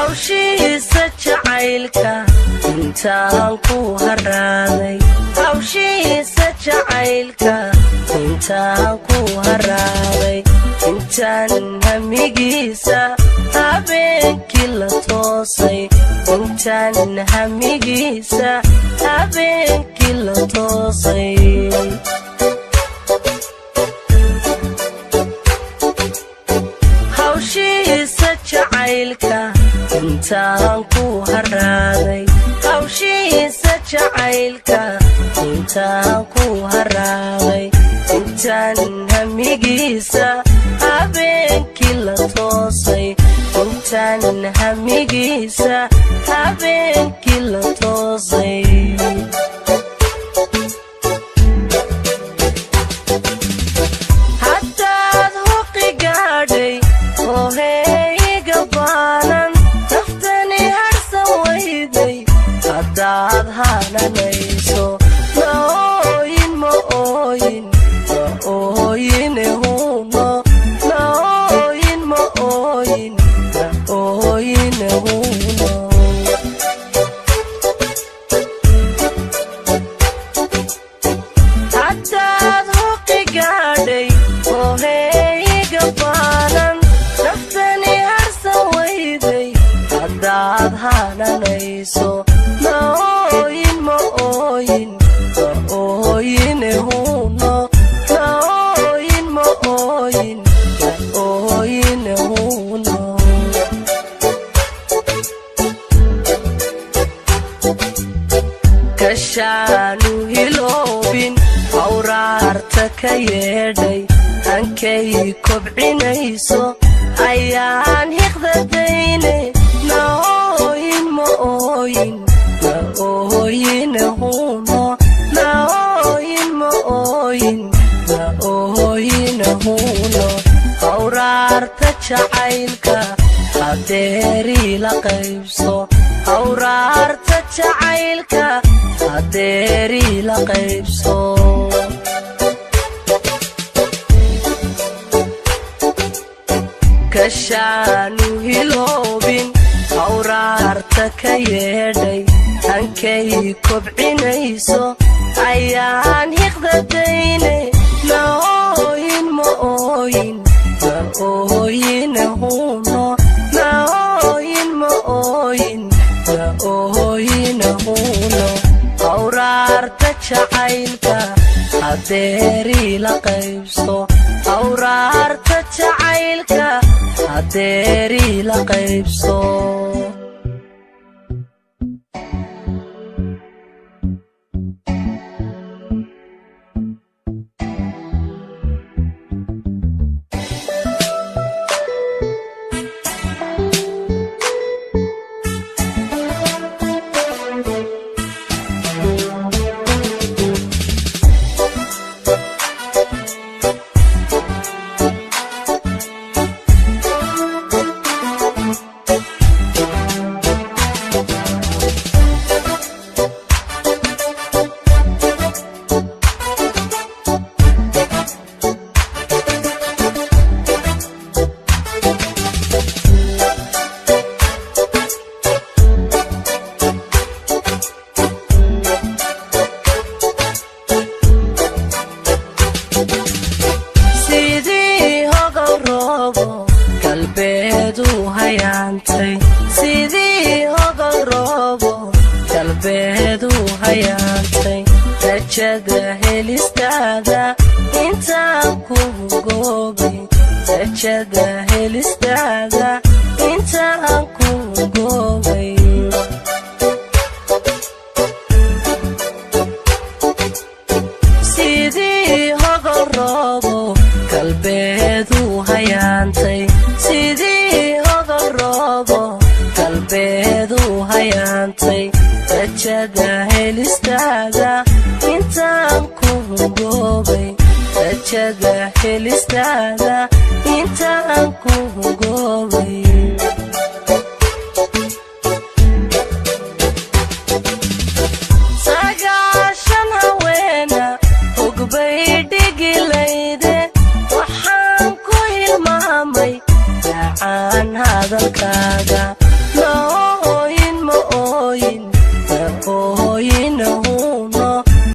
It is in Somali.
hawshiisa jacaylka intaan ku haraaday hawshiisa jacaylka intaan ku haraaday intaan hamigiisa habeenkii la toosay intaan hamigiisa habeenkii la toosay hawshiisa jacaylka intaan ku haraaday hawshiisa jacaylka intaan ku haraaday intaan hamigiisa habeenkii la toosay intaan hamigiisa habeenkii la toosay haddaad huqi gaadhay ooheyga baanan naftani harsan weyday haddaad hananayso ma ooyin ma ooyin ma ooyine huno ma ooyin ma ooyin ma ooyine huno haddaad huqi gaadhay ooheyga baanan naftani harsan weyday haddaad hananayso ma ooyin ma ooyin ma ooyine huno ma ooyin ma ooyin ma ooyine huno kashaanu hiloobin hawraarta ka yeedhay hankay kobcinayso ayaan hiqdadayne ma ooyin ma ooyin ma ooyine huno ma ooyin ma ooyin ma ooyine huno hawraarta jacaylka hadeerii la qaybso hawraarta jacaylka hadeerii la qaybso kashaanu hiloobin hawraarta ka yeedhay hankay kobcinayso ayaan hiqdadayne ma ooyin ma ooyin ma ooyine huno ma ooyin ma ooyin ma ooyine huno hawraarta jacaylka hadeerii la qaybso hawraarta jacaylka hadeerii la qaybso sidii hogal roobo galbeedu hayaantay rajada helistaada intaan ku goobay rajada helistaada intaan ku goobay sidii hogal roobo galbeedu hayaantay sidii hogal roobo galbeedu hayaantay rajada helistaada intaan ku goobay rajada helistaada intaan ku goobay